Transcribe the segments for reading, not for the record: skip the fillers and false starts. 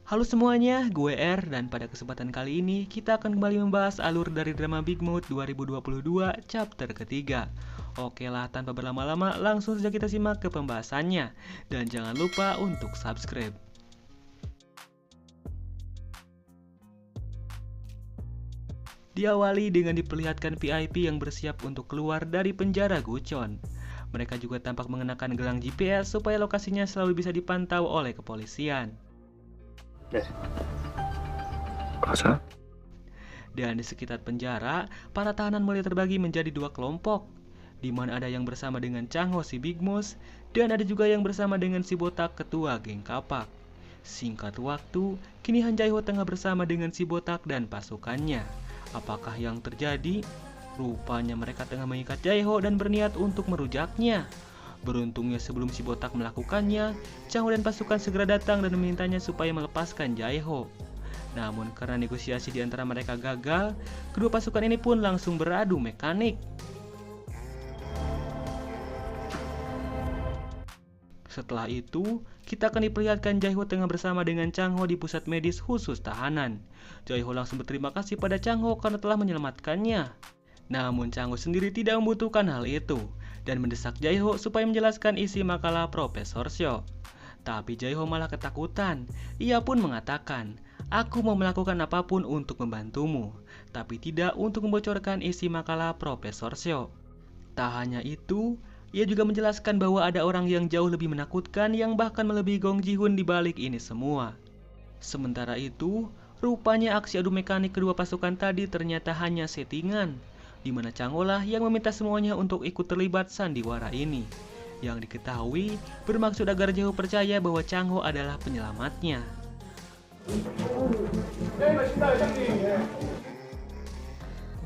Halo semuanya, gue R dan pada kesempatan kali ini kita akan kembali membahas alur dari drama Big Mouth 2022 chapter ketiga. Oke lah, tanpa berlama-lama langsung saja kita simak ke pembahasannya. Dan jangan lupa untuk subscribe. Diawali dengan diperlihatkan VIP yang bersiap untuk keluar dari penjara Guchon. Mereka juga tampak mengenakan gelang GPS supaya lokasinya selalu bisa dipantau oleh kepolisian. 가자. Dan di sekitar penjara, para tahanan mulai terbagi menjadi dua kelompok, di mana ada yang bersama dengan Changho si Big Mouse, dan ada juga yang bersama dengan si botak ketua geng kapak. Singkat waktu, kini Han Jae-ho tengah bersama dengan si botak dan pasukannya. Apakah yang terjadi? Rupanya mereka tengah mengikat Jae-ho dan berniat untuk merujaknya. Beruntungnya sebelum si botak melakukannya, Changho dan pasukan segera datang dan memintanya supaya melepaskan Jae-ho. Namun karena negosiasi di antara mereka gagal, kedua pasukan ini pun langsung beradu mekanik. Setelah itu, kita akan diperlihatkan Jae-ho tengah bersama dengan Changho di pusat medis khusus tahanan. Jae-ho langsung berterima kasih pada Changho karena telah menyelamatkannya. Namun Changho sendiri tidak membutuhkan hal itu dan mendesak Jae-ho supaya menjelaskan isi makalah Profesor Seo. Tapi Jae-ho malah ketakutan. Ia pun mengatakan, "Aku mau melakukan apapun untuk membantumu, tapi tidak untuk membocorkan isi makalah Profesor Seo." Tak hanya itu, ia juga menjelaskan bahwa ada orang yang jauh lebih menakutkan yang bahkan melebihi Gong Ji-hoon di balik ini semua. Sementara itu, rupanya aksi adu mekanik kedua pasukan tadi ternyata hanya settingan, di mana Changho lah yang meminta semuanya untuk ikut terlibat sandiwara ini. Yang diketahui bermaksud agar Jae-ho percaya bahwa Changho adalah penyelamatnya.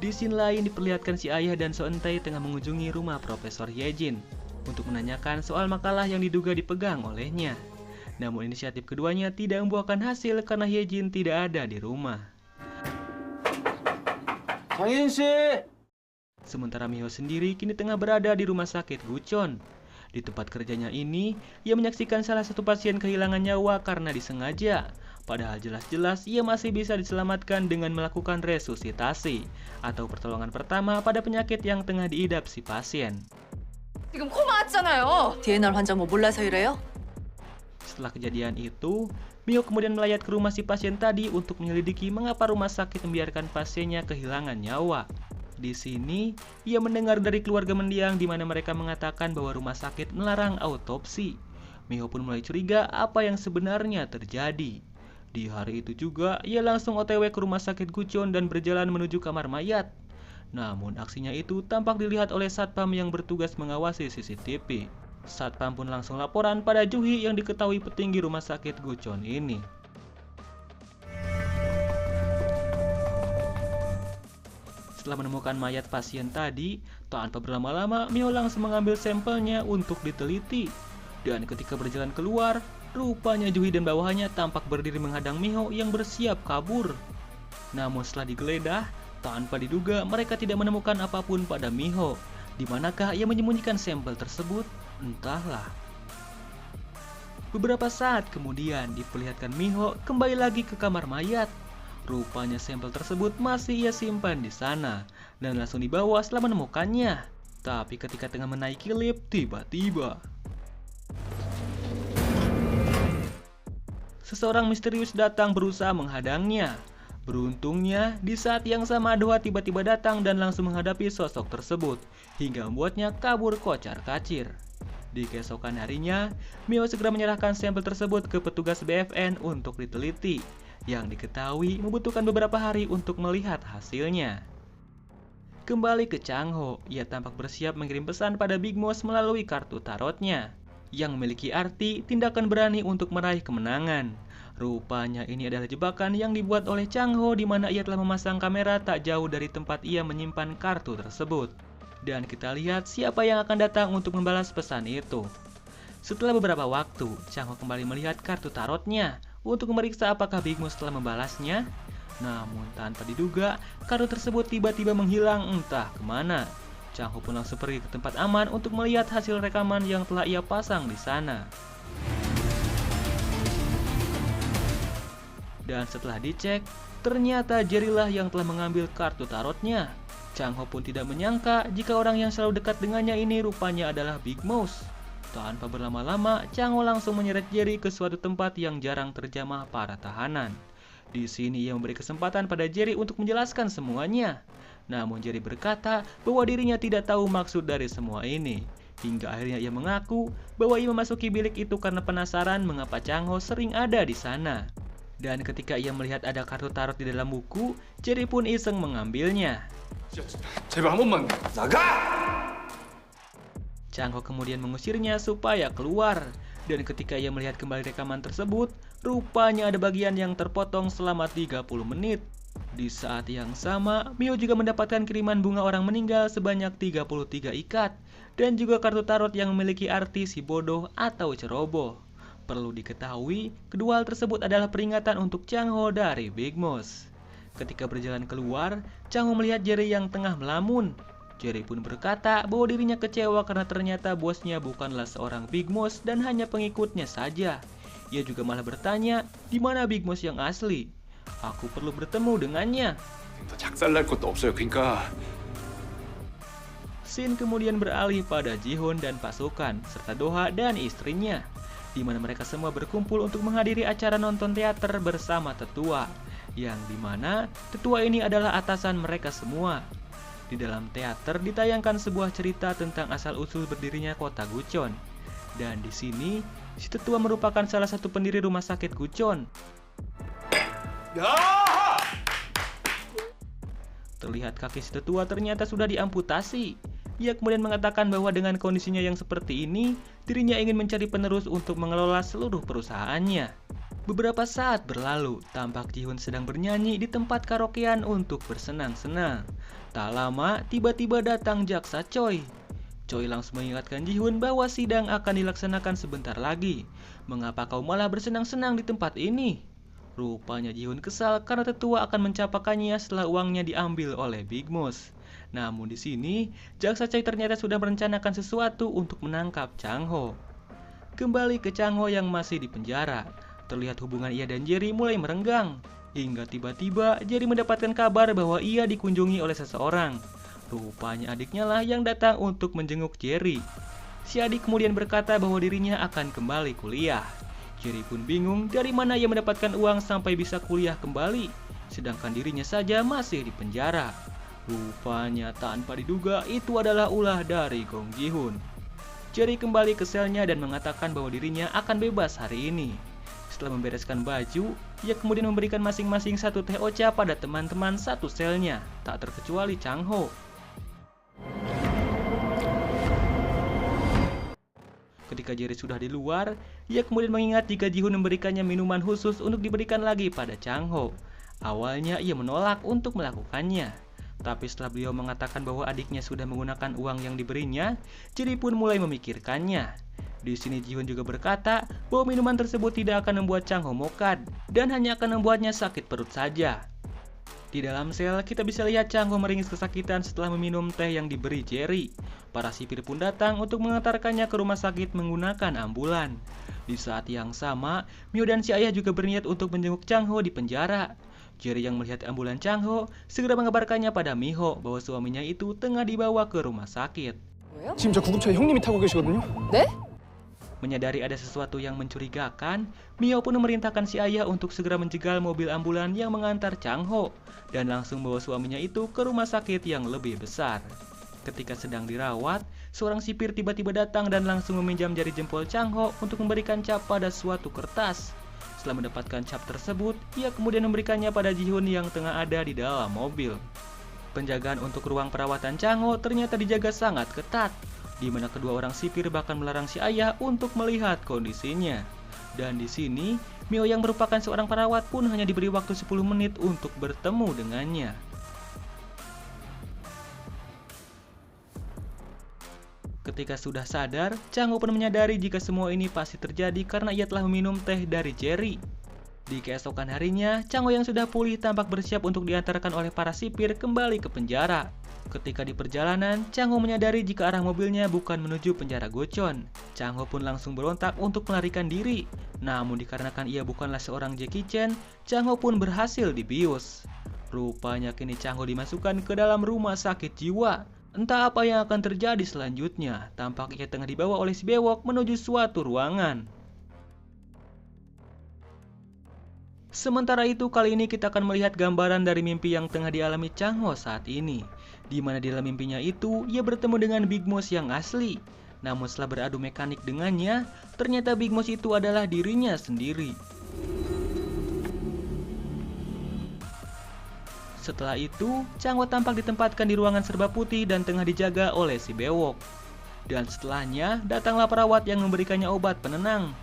Di scene lain diperlihatkan si ayah dan So Eun-tae tengah mengunjungi rumah Profesor Ye-jin untuk menanyakan soal makalah yang diduga dipegang olehnya. Namun inisiatif keduanya tidak membuahkan hasil karena Ye-jin tidak ada di rumah. Sementara Miho sendiri kini tengah berada di rumah sakit Guchon. Di tempat kerjanya ini, ia menyaksikan salah satu pasien kehilangan nyawa karena disengaja. Padahal jelas-jelas ia masih bisa diselamatkan dengan melakukan resusitasi atau pertolongan pertama pada penyakit yang tengah diidap si pasien. 지금 코마 왔잖아요. DNR 환자 뭐 몰라서 이래요? Setelah kejadian itu, Miho kemudian melayat ke rumah si pasien tadi untuk menyelidiki mengapa rumah sakit membiarkan pasiennya kehilangan nyawa. Di sini, ia mendengar dari keluarga mendiang di mana mereka mengatakan bahwa rumah sakit melarang autopsi. Miho pun mulai curiga apa yang sebenarnya terjadi. Di hari itu juga, ia langsung OTW ke rumah sakit Guchon dan berjalan menuju kamar mayat. Namun aksinya itu tampak dilihat oleh satpam yang bertugas mengawasi CCTV. Satpam pun langsung laporan pada Juhi yang diketahui petinggi rumah sakit Guchon ini. Setelah menemukan mayat pasien tadi, tanpa berlama-lama, Miho langsung mengambil sampelnya untuk diteliti. Dan ketika berjalan keluar, rupanya Juhi dan bawahannya tampak berdiri menghadang Miho yang bersiap kabur. Namun setelah digeledah, tanpa diduga mereka tidak menemukan apapun pada Miho. Di manakah ia menyembunyikan sampel tersebut? Entahlah. Beberapa saat kemudian diperlihatkan Miho kembali lagi ke kamar mayat. Rupanya sampel tersebut masih ia simpan di sana dan langsung dibawa setelah menemukannya. Tapi ketika tengah menaiki lift, tiba-tiba seseorang misterius datang berusaha menghadangnya. Beruntungnya, di saat yang sama Doha tiba-tiba datang dan langsung menghadapi sosok tersebut, hingga membuatnya kabur kocar-kacir. Di keesokan harinya, Miho segera menyerahkan sampel tersebut ke petugas BFN untuk diteliti, yang diketahui membutuhkan beberapa hari untuk melihat hasilnya. Kembali ke Changho, ia tampak bersiap mengirim pesan pada Big Mouse melalui kartu tarotnya, yang memiliki arti tindakan berani untuk meraih kemenangan. Rupanya ini adalah jebakan yang dibuat oleh Changho di mana ia telah memasang kamera tak jauh dari tempat ia menyimpan kartu tersebut. Dan kita lihat siapa yang akan datang untuk membalas pesan itu. Setelah beberapa waktu, Changho kembali melihat kartu tarotnya untuk memeriksa apakah Big Mouse telah membalasnya. Namun tanpa diduga, kartu tersebut tiba-tiba menghilang entah kemana. Changho pun langsung pergi ke tempat aman untuk melihat hasil rekaman yang telah ia pasang di sana. Dan setelah dicek, ternyata Jerry lah yang telah mengambil kartu tarotnya. Chang Ho pun tidak menyangka jika orang yang selalu dekat dengannya ini rupanya adalah Big Mouse. Tanpa berlama-lama, Chang Ho langsung menyeret Jerry ke suatu tempat yang jarang terjamah para tahanan. Di sini ia memberi kesempatan pada Jerry untuk menjelaskan semuanya. Namun Jerry berkata bahwa dirinya tidak tahu maksud dari semua ini. Hingga akhirnya ia mengaku bahwa ia memasuki bilik itu karena penasaran mengapa Chang Ho sering ada di sana. Dan ketika ia melihat ada kartu tarot di dalam buku, Jerry pun iseng mengambilnya. 제발 한 번만 나가! Chang Ho kemudian mengusirnya supaya keluar. Dan ketika ia melihat kembali rekaman tersebut, rupanya ada bagian yang terpotong selama 30 menit. Di saat yang sama, Mio juga mendapatkan kiriman bunga orang meninggal sebanyak 33 ikat. Dan juga kartu tarot yang memiliki arti si bodoh atau ceroboh. Perlu diketahui, kedua hal tersebut adalah peringatan untuk Chang Ho dari Big Mouse. Ketika berjalan keluar, Chang Ho melihat Jerry yang tengah melamun. Jerry pun berkata bahwa dirinya kecewa karena ternyata bosnya bukanlah seorang Big Mouse dan hanya pengikutnya saja. Ia juga malah bertanya, di mana Big Mouse yang asli? Aku perlu bertemu dengannya. 더 작살날 것도 없어요. 그러니까 Scene kemudian beralih pada Ji-hoon dan pasukan, serta Do-ha dan istrinya, di mana mereka semua berkumpul untuk menghadiri acara nonton teater bersama tetua, yang dimana tetua ini adalah atasan mereka semua. Di dalam teater ditayangkan sebuah cerita tentang asal-usul berdirinya kota Gucheon. Dan di sini, si tetua merupakan salah satu pendiri rumah sakit Gucheon. Terlihat kaki si tetua ternyata sudah diamputasi. Ia kemudian mengatakan bahwa dengan kondisinya yang seperti ini, dirinya ingin mencari penerus untuk mengelola seluruh perusahaannya. Beberapa saat berlalu, tampak Ji-hoon sedang bernyanyi di tempat karaokean untuk bersenang-senang. Tak lama, tiba-tiba datang jaksa Choi. Choi langsung mengingatkan Ji-hoon bahwa sidang akan dilaksanakan sebentar lagi. Mengapa kau malah bersenang-senang di tempat ini? Rupanya Ji-hoon kesal karena tetua akan mencapakannya setelah uangnya diambil oleh Big Mouse. Namun di sini, jaksa Choi ternyata sudah merencanakan sesuatu untuk menangkap Chang Ho. Kembali ke Chang Ho yang masih di penjara, terlihat hubungan ia dan Jerry mulai merenggang. Hingga tiba-tiba Jerry mendapatkan kabar bahwa ia dikunjungi oleh seseorang. Rupanya adiknya lah yang datang untuk menjenguk Jerry. Si adik kemudian berkata bahwa dirinya akan kembali kuliah. Jerry pun bingung dari mana ia mendapatkan uang sampai bisa kuliah kembali, sedangkan dirinya saja masih di penjara. Rupanya tanpa diduga itu adalah ulah dari Gong Ji-hoon. Jerry kembali ke selnya dan mengatakan bahwa dirinya akan bebas hari ini. Setelah membereskan baju, ia kemudian memberikan masing-masing satu teh ocha pada teman-teman satu selnya, tak terkecuali Chang Ho. Ketika Jerry sudah di luar, ia kemudian mengingat jika Ji-hoon memberikannya minuman khusus untuk diberikan lagi pada Chang Ho. Awalnya ia menolak untuk melakukannya. Tapi setelah beliau mengatakan bahwa adiknya sudah menggunakan uang yang diberinya, Jerry pun mulai memikirkannya. Di sini Ji-hoon juga berkata bahwa minuman tersebut tidak akan membuat Chang Ho mokad dan hanya akan membuatnya sakit perut saja. Di dalam sel, kita bisa lihat Chang Ho meringis kesakitan setelah meminum teh yang diberi Jerry. Para sipir pun datang untuk mengantarkannya ke rumah sakit menggunakan ambulan. Di saat yang sama, Mio dan si ayah juga berniat untuk menjenguk Chang Ho di penjara. Jerry yang melihat ambulan Chang Ho segera mengabarkannya pada Miho bahwa suaminya itu tengah dibawa ke rumah sakit. 지금 저 구급차에 형님이 타고 계시거든요. 네? Menyadari ada sesuatu yang mencurigakan, Mio pun memerintahkan si ayah untuk segera menjegal mobil ambulan yang mengantar Chang Ho dan langsung bawa suaminya itu ke rumah sakit yang lebih besar. Ketika sedang dirawat, seorang sipir tiba-tiba datang dan langsung meminjam jari jempol Chang Ho untuk memberikan cap pada suatu kertas. Setelah mendapatkan cap tersebut, ia kemudian memberikannya pada Ji-hoon yang tengah ada di dalam mobil. Penjagaan untuk ruang perawatan Chang Ho ternyata dijaga sangat ketat, di mana kedua orang sipir bahkan melarang si ayah untuk melihat kondisinya. Dan di sini, Mio yang merupakan seorang perawat pun hanya diberi waktu 10 menit untuk bertemu dengannya. Ketika sudah sadar, Chang Ho pun menyadari jika semua ini pasti terjadi karena ia telah meminum teh dari Jerry. Di keesokan harinya, Chang Ho yang sudah pulih tampak bersiap untuk diantarkan oleh para sipir kembali ke penjara. Ketika di perjalanan, Chang Ho menyadari jika arah mobilnya bukan menuju penjara Gochon. Chang Ho pun langsung berontak untuk melarikan diri. Namun dikarenakan ia bukanlah seorang Jackie Chan, Chang Ho pun berhasil dibius. Rupanya kini Chang Ho dimasukkan ke dalam rumah sakit jiwa. Entah apa yang akan terjadi selanjutnya. Tampaknya tengah dibawa oleh si bewok menuju suatu ruangan. Sementara itu, kali ini kita akan melihat gambaran dari mimpi yang tengah dialami Chang Ho saat ini. Di mana di dalam mimpinya itu, ia bertemu dengan Big Mouse yang asli. Namun setelah beradu mekanik dengannya, ternyata Big Mouse itu adalah dirinya sendiri. Setelah itu, Chang Ho tampak ditempatkan di ruangan serba putih dan tengah dijaga oleh si bewok. Dan setelahnya, datanglah perawat yang memberikannya obat penenang.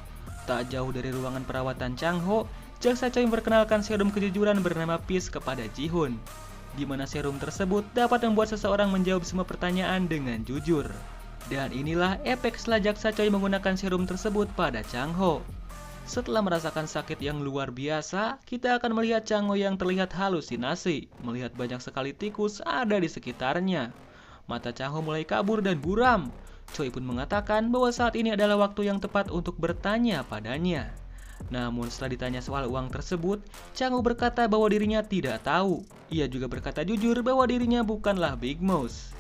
Tak jauh dari ruangan perawatan Chang Ho, jaksa Choi memperkenalkan serum kejujuran bernama Peace kepada Ji-hoon, di mana serum tersebut dapat membuat seseorang menjawab semua pertanyaan dengan jujur. Dan inilah efek setelah jaksa Choi menggunakan serum tersebut pada Chang Ho. Setelah merasakan sakit yang luar biasa, kita akan melihat Chang Ho yang terlihat halusinasi, melihat banyak sekali tikus ada di sekitarnya. Mata Chang Ho mulai kabur dan buram. Choi pun mengatakan bahwa saat ini adalah waktu yang tepat untuk bertanya padanya. Namun setelah ditanya soal uang tersebut, Chang Ho berkata bahwa dirinya tidak tahu. Ia juga berkata jujur bahwa dirinya bukanlah Big Mouse.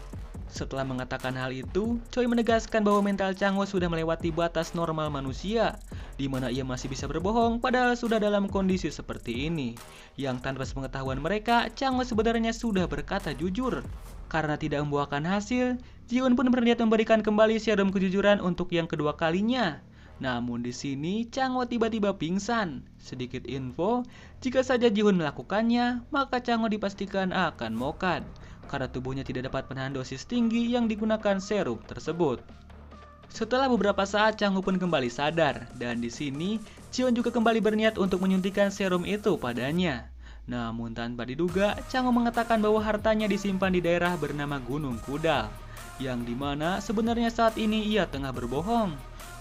Setelah mengatakan hal itu, Choi menegaskan bahwa mental Chang Ho sudah melewati batas normal manusia, di mana ia masih bisa berbohong padahal sudah dalam kondisi seperti ini. Yang tanpa sepengetahuan mereka, Chang Ho sebenarnya sudah berkata jujur. Karena tidak membuahkan hasil, Ji-hoon pun berniat memberikan kembali serum kejujuran untuk yang kedua kalinya. Namun di sini Chang Ho tiba-tiba pingsan. Sedikit info, jika saja Ji-hoon melakukannya, maka Chang Ho dipastikan akan mokat karena tubuhnya tidak dapat menahan dosis tinggi yang digunakan serum tersebut. Setelah beberapa saat, Chang Ho pun kembali sadar, dan di sini Ji-hoon juga kembali berniat untuk menyuntikkan serum itu padanya. Namun tanpa diduga, Chang Ho mengatakan bahwa hartanya disimpan di daerah bernama Gunung Kudal, yang dimana sebenarnya saat ini ia tengah berbohong.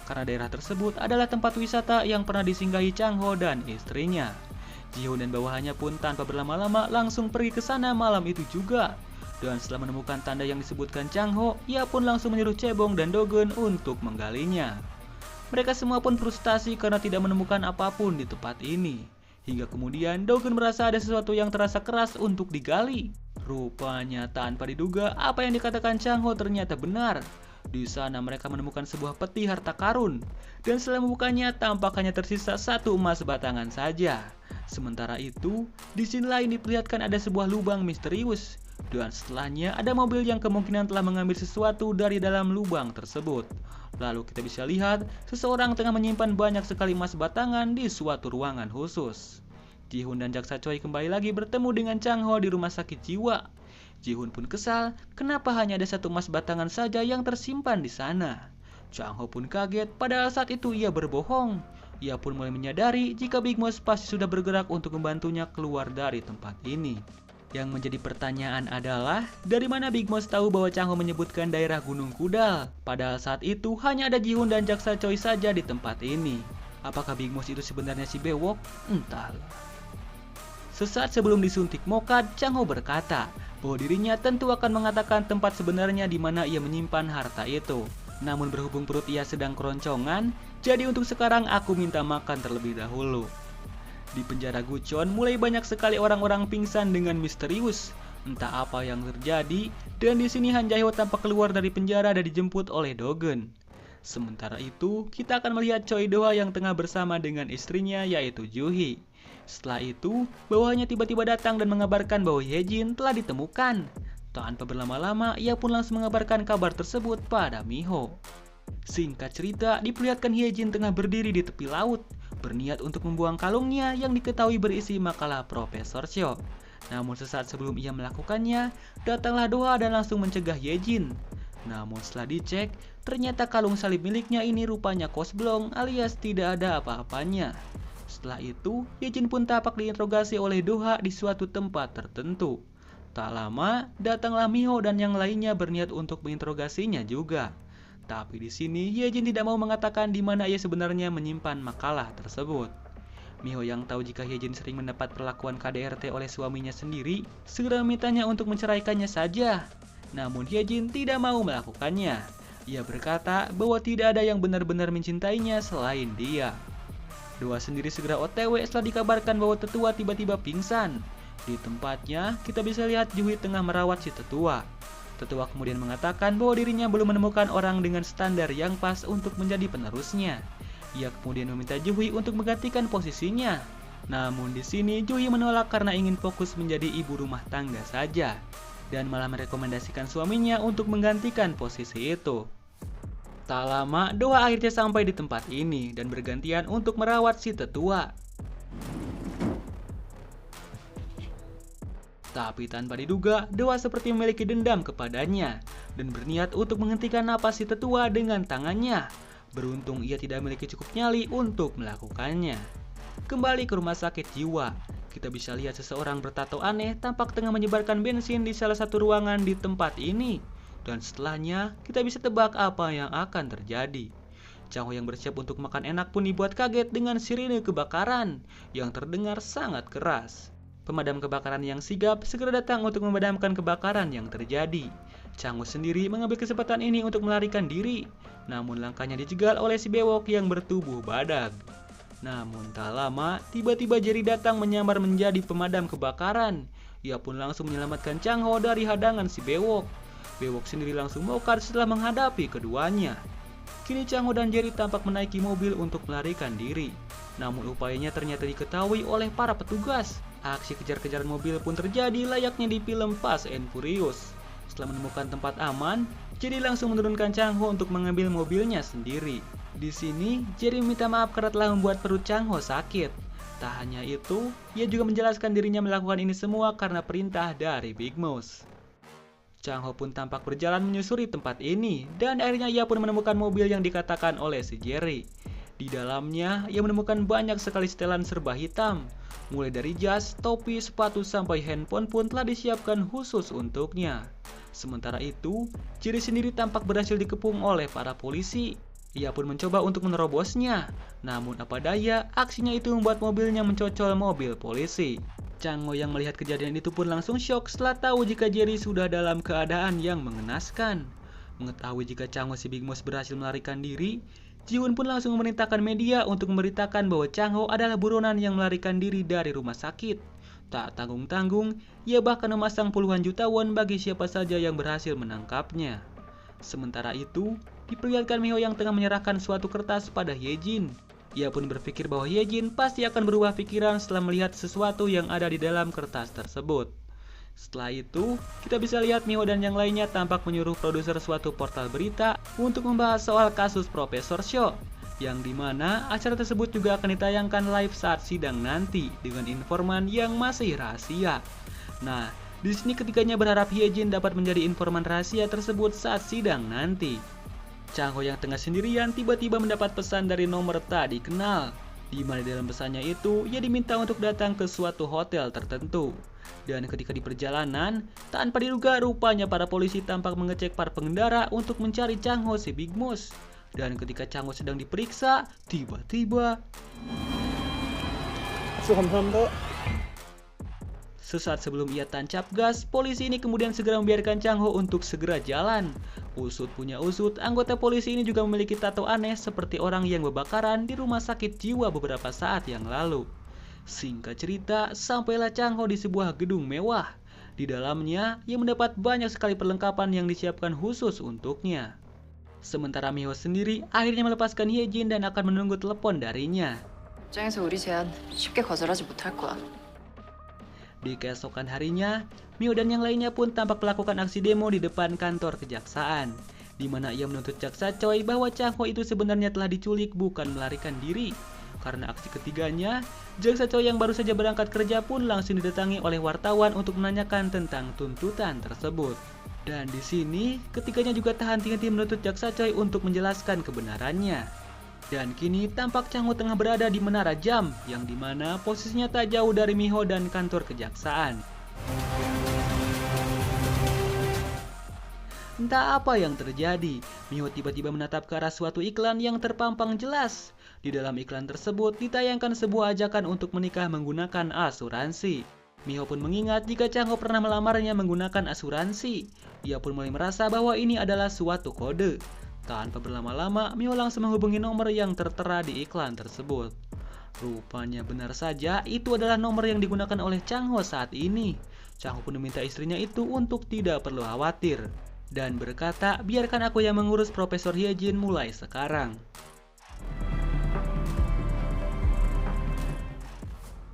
Karena daerah tersebut adalah tempat wisata yang pernah disinggahi Chang Ho dan istrinya. Ji-hoon dan bawahannya pun tanpa berlama-lama langsung pergi ke sana malam itu juga. Dan setelah menemukan tanda yang disebutkan Chang Ho, ia pun langsung menyuruh Chaebong dan Do-geun untuk menggalinya. Mereka semua pun frustasi karena tidak menemukan apapun di tempat ini. Hingga kemudian Do-geun merasa ada sesuatu yang terasa keras untuk digali. Rupanya tanpa diduga apa yang dikatakan Chang Ho ternyata benar. Di sana mereka menemukan sebuah peti harta karun, dan setelah membukanya tampak hanya tersisa satu emas batangan saja. Sementara itu, di sini lain diperlihatkan ada sebuah lubang misterius, dan setelahnya ada mobil yang kemungkinan telah mengambil sesuatu dari dalam lubang tersebut. Lalu kita bisa lihat seseorang tengah menyimpan banyak sekali emas batangan di suatu ruangan khusus. Ji-hoon dan jaksa Choi kembali lagi bertemu dengan Chang Ho di rumah sakit jiwa. Ji-hoon pun kesal, kenapa hanya ada satu emas batangan saja yang tersimpan di sana. Chang Ho pun kaget, padahal saat itu ia berbohong. Ia pun mulai menyadari jika Big Mouse pasti sudah bergerak untuk membantunya keluar dari tempat ini. Yang menjadi pertanyaan adalah, dari mana Big Mouse tahu bahwa Chang Ho menyebutkan daerah Gunung Kudal? Padahal saat itu hanya ada Ji-hoon dan jaksa Choi saja di tempat ini. Apakah Big Mouse itu sebenarnya si bewok? Entahlah. Sesaat sebelum disuntik mokad, Chang Ho berkata bahwa dirinya tentu akan mengatakan tempat sebenarnya di mana ia menyimpan harta itu. Namun berhubung perut ia sedang keroncongan, jadi untuk sekarang aku minta makan terlebih dahulu. Di penjara Gochon mulai banyak sekali orang-orang pingsan dengan misterius. Entah apa yang terjadi, dan di sini Han Jae-ho tampak keluar dari penjara dan dijemput oleh Do-geun. Sementara itu, kita akan melihat Choi Do-ha yang tengah bersama dengan istrinya yaitu Ju-hee. Setelah itu, bawahannya tiba-tiba datang dan mengabarkan bahwa Hye-jin telah ditemukan. Tanpa berlama-lama, ia pun langsung mengabarkan kabar tersebut pada Mi-ho. Singkat cerita, diperlihatkan Hye-jin tengah berdiri di tepi laut, berniat untuk membuang kalungnya yang diketahui berisi makalah Profesor Seo. Namun sesaat sebelum ia melakukannya, datanglah Do-ha dan langsung mencegah Hye-jin. Namun setelah dicek, ternyata kalung salib miliknya ini rupanya kosblong alias tidak ada apa-apanya. Setelah itu, Hye-jin pun tampak diinterogasi oleh Do-ha di suatu tempat tertentu. Tak lama, datanglah Mi-ho dan yang lainnya berniat untuk menginterogasinya juga. Tapi di sini, Hye-jin tidak mau mengatakan di mana ia sebenarnya menyimpan makalah tersebut. Mi-ho yang tahu jika Hye-jin sering mendapat perlakuan KDRT oleh suaminya sendiri, segera memintanya untuk menceraikannya saja. Namun Hyejin tidak mau melakukannya. Ia berkata bahwa tidak ada yang benar-benar mencintainya selain dia. Doa sendiri segera OTW setelah dikabarkan bahwa tetua tiba-tiba pingsan. Di tempatnya, kita bisa lihat Juhi tengah merawat si tetua. Tetua kemudian mengatakan bahwa dirinya belum menemukan orang dengan standar yang pas untuk menjadi penerusnya. Ia kemudian meminta Juhi untuk menggantikan posisinya. Namun di sini Juhi menolak karena ingin fokus menjadi ibu rumah tangga saja, dan malah merekomendasikan suaminya untuk menggantikan posisi itu. Tak lama, Doa akhirnya sampai di tempat ini dan bergantian untuk merawat si tetua. Tapi tanpa diduga, Doa seperti memiliki dendam kepadanya dan berniat untuk menghentikan napas si tetua dengan tangannya. Beruntung ia tidak memiliki cukup nyali untuk melakukannya. Kembali ke rumah sakit jiwa, kita bisa lihat seseorang bertato aneh tampak tengah menyebarkan bensin di salah satu ruangan di tempat ini. Dan setelahnya, kita bisa tebak apa yang akan terjadi. Chang-ho yang bersiap untuk makan enak pun dibuat kaget dengan sirine kebakaran yang terdengar sangat keras. Pemadam kebakaran yang sigap segera datang untuk memadamkan kebakaran yang terjadi. Chang-ho sendiri mengambil kesempatan ini untuk melarikan diri, namun langkahnya dijegal oleh si bewok yang bertubuh badak. Namun tak lama, tiba-tiba Jerry datang menyamar menjadi pemadam kebakaran. Ia pun langsung menyelamatkan Chang-ho dari hadangan si bewok. Bewok sendiri langsung mokar setelah menghadapi keduanya. Kini Chang-ho dan Jerry tampak menaiki mobil untuk melarikan diri. Namun upayanya ternyata diketahui oleh para petugas. Aksi kejar-kejaran mobil pun terjadi layaknya di film Fast and Furious. Setelah menemukan tempat aman, Jerry langsung menurunkan Chang-ho untuk mengambil mobilnya sendiri. Di sini, Jerry minta maaf karena telah membuat perut Chang-ho sakit. Tak hanya itu, ia juga menjelaskan dirinya melakukan ini semua karena perintah dari Big Mouse. Chang-ho pun tampak berjalan menyusuri tempat ini, dan akhirnya ia pun menemukan mobil yang dikatakan oleh si Jerry. Di dalamnya, ia menemukan banyak sekali setelan serba hitam. Mulai dari jas, topi, sepatu, sampai handphone pun telah disiapkan khusus untuknya. Sementara itu, Jerry sendiri tampak berhasil dikepung oleh para polisi. Ia pun mencoba untuk menerobosnya. Namun apa daya, aksinya itu membuat mobilnya mencocol mobil polisi. Chang-ho yang melihat kejadian itu pun langsung syok setelah tahu jika Jerry sudah dalam keadaan yang mengenaskan. Mengetahui jika Chang-ho si Big Mouse berhasil melarikan diri, Ji-hoon pun langsung memerintahkan media untuk memberitakan bahwa Chang-ho adalah buronan yang melarikan diri dari rumah sakit. Tak tanggung-tanggung, ia bahkan memasang puluhan juta won bagi siapa saja yang berhasil menangkapnya. Sementara itu, diperlihatkan Miho yang tengah menyerahkan suatu kertas pada Hyejin. Ia pun berpikir bahwa Hyejin pasti akan berubah pikiran setelah melihat sesuatu yang ada di dalam kertas tersebut. Setelah itu, kita bisa lihat Miho dan yang lainnya tampak menyuruh produser suatu portal berita untuk membahas soal kasus Profesor Sho, yang dimana acara tersebut juga akan ditayangkan live saat sidang nanti dengan informan yang masih rahasia. Nah, di sini ketiganya berharap Hyejin dapat menjadi informan rahasia tersebut saat sidang nanti. Chang-ho yang tengah sendirian tiba-tiba mendapat pesan dari nomor tak dikenal, di mana dalam pesannya itu ia diminta untuk datang ke suatu hotel tertentu. Dan ketika di perjalanan, tanpa diduga rupanya para polisi tampak mengecek para pengendara untuk mencari Chang-ho si Big Mouse. Dan ketika Chang-ho sedang diperiksa, tiba-tiba sesaat sebelum ia tancap gas, polisi ini kemudian segera membiarkan Chang-ho untuk segera jalan. Usut punya usut, anggota polisi ini juga memiliki tato aneh seperti orang yang berbakaran di rumah sakit jiwa beberapa saat yang lalu. Singkat cerita, sampailah Chang-ho di sebuah gedung mewah. Di dalamnya, ia mendapat banyak sekali perlengkapan yang disiapkan khusus untuknya. Sementara Miho sendiri akhirnya melepaskan Hyejin dan akan menunggu telepon darinya. 입장에서 우리 제안 쉽게 거절하지 못할 거야. Di keesokan harinya, Miho dan yang lainnya pun tampak melakukan aksi demo di depan kantor kejaksaan, di mana ia menuntut jaksa Choi bahwa Chang-ho itu sebenarnya telah diculik bukan melarikan diri. Karena aksi ketiganya, jaksa Choi yang baru saja berangkat kerja pun langsung didatangi oleh wartawan untuk menanyakan tentang tuntutan tersebut. Dan di sini, ketiganya juga tak henti-henti menuntut jaksa Choi untuk menjelaskan kebenarannya. Dan kini tampak Chang-ho tengah berada di menara jam, yang dimana posisinya tak jauh dari Miho dan kantor kejaksaan. Entah apa yang terjadi, Miho tiba-tiba menatap ke arah suatu iklan yang terpampang jelas. Di dalam iklan tersebut ditayangkan sebuah ajakan untuk menikah menggunakan asuransi. Miho pun mengingat jika Chang-ho pernah melamarnya menggunakan asuransi. Ia pun mulai merasa bahwa ini adalah suatu kode. Tanpa berlama-lama, Miho langsung menghubungi nomor yang tertera di iklan tersebut. Rupanya benar saja, itu adalah nomor yang digunakan oleh Chang Ho saat ini. Chang Ho pun meminta istrinya itu untuk tidak perlu khawatir dan berkata, biarkan aku yang mengurus Profesor Hyejin mulai sekarang.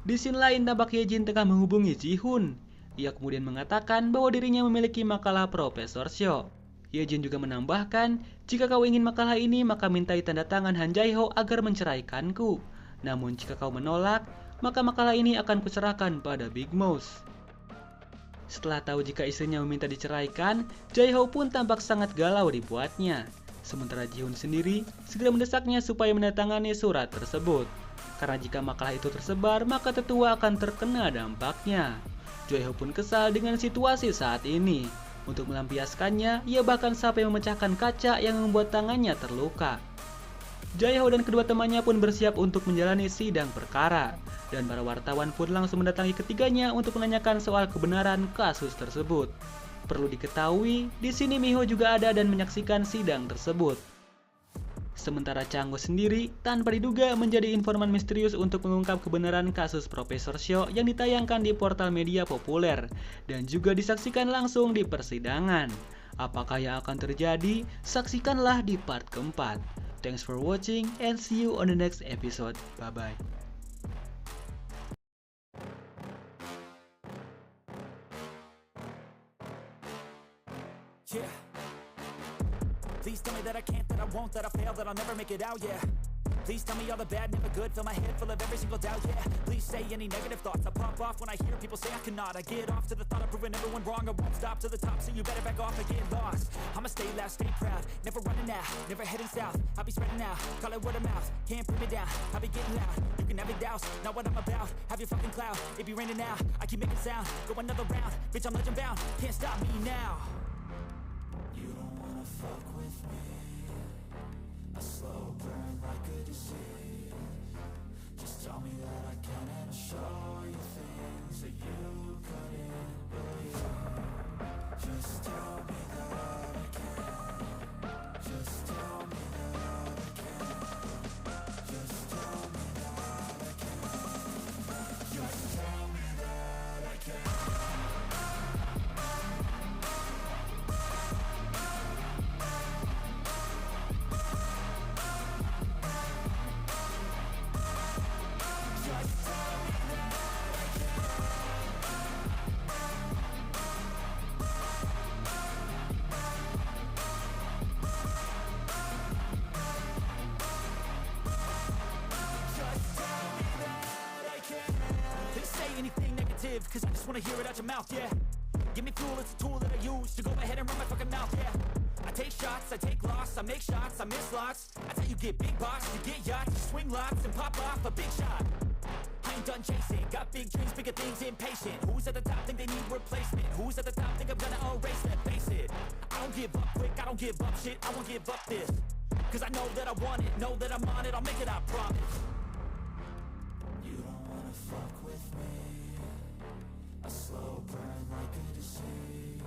Di scene lain tampak Hyejin tengah menghubungi Ji-hoon. Ia kemudian mengatakan bahwa dirinya memiliki makalah Profesor Seo. Hyejin juga menambahkan, jika kau ingin makalah ini maka mintai tanda tangan Han Jae-ho agar menceraikanku. Namun jika kau menolak, maka makalah ini akan kuserahkan pada Big Mouth. Setelah tahu jika istrinya meminta diceraikan, Jae-ho pun tampak sangat galau dibuatnya. Sementara Ji-hoon sendiri segera mendesaknya supaya menandatangani surat tersebut. Karena jika makalah itu tersebar, maka tetua akan terkena dampaknya. Jae-ho pun kesal dengan situasi saat ini. Untuk melampiaskannya, ia bahkan sampai memecahkan kaca yang membuat tangannya terluka. Jae-ho dan kedua temannya pun bersiap untuk menjalani sidang perkara. Dan para wartawan pun langsung mendatangi ketiganya untuk menanyakan soal kebenaran kasus tersebut. Perlu diketahui, di sini Miho juga ada dan menyaksikan sidang tersebut. Sementara Chang Ho sendiri tanpa diduga menjadi informan misterius untuk mengungkap kebenaran kasus Profesor Seo yang ditayangkan di portal media populer dan juga disaksikan langsung di persidangan. Apakah yang akan terjadi? Saksikanlah di part keempat. Thanks for watching and see you on the next episode. Bye-bye. Yeah. Please tell me that I can't, that I won't, that I fail, that I'll never make it out, yeah. Please tell me all the bad, never good, fill my head full of every single doubt, yeah. Please say any negative thoughts, I pop off when I hear people say I cannot. I get off to the thought of proving everyone wrong, I won't stop to the top, so you better back off and get lost. I'ma stay loud, stay proud, never running out, never heading south. I'll be spreading out, call it word of mouth, can't put me down, I'll be getting loud. You can have it douse, not what I'm about, have your fucking cloud. It be raining now, I keep making sound, go another round, bitch I'm legend bound, can't stop me now. You don't wanna fuck with me. A slow burn like a disease. Just tell me that I can and I'll show you things that you couldn't believe. Just tell me that I can. Just tell me that I can. Just tell me that I can. Just tell me that I can. Anything negative, cause I just wanna hear it out your mouth, yeah. Give me fuel, it's a tool that I use to go ahead and run my fucking mouth, yeah. I take shots, I take loss, I make shots, I miss lots. That's how you get big box, you get yachts, you swing lots and pop off a big shot. I ain't done chasing, got big dreams, bigger things, impatient. Who's at the top think they need replacement? Who's at the top think I'm gonna erase that? Face it, I don't give up quick, I don't give up shit, I won't give up this. Cause I know that I want it, know that I'm on it, I'll make it, I promise. You don't wanna fuck with me. A slow burn like a disease.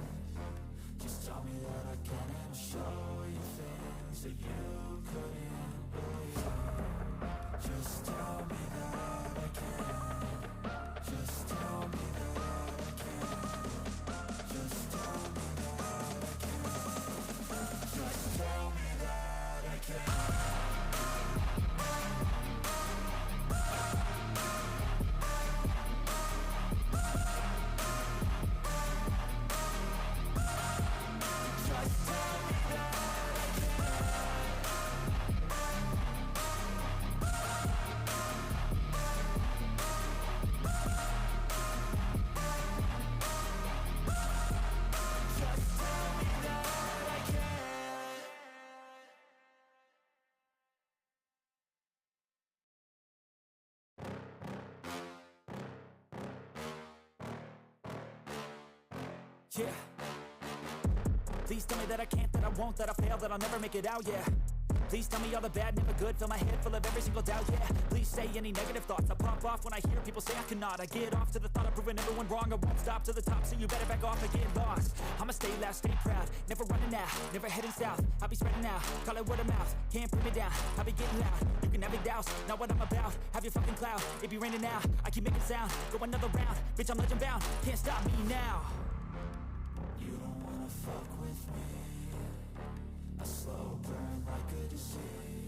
Just tell me that I can and I'll show you things that you couldn't believe. Just tell me that I can. Just tell me that I can. Just tell me that I can. Just tell me that I can. Yeah. Please tell me that I can't, that I won't, that I fail, that I'll never make it out, yeah. Please tell me all the bad, never good. Fill my head full of every single doubt, yeah. Please say any negative thoughts. I pop off when I hear people say I cannot. I get off to the thought of proving everyone wrong. I won't stop to the top, so you better back off and get lost. I'ma stay loud, stay proud, never running out, never heading south. I'll be spreading out, call it word of mouth. Can't put me down, I'll be getting loud. You can have it douse, not what I'm about. Have your fucking cloud, it be raining now. I keep making sound, go another round. Bitch, I'm legend bound, can't stop me now. You don't wanna fuck with me. A slow burn like a disease.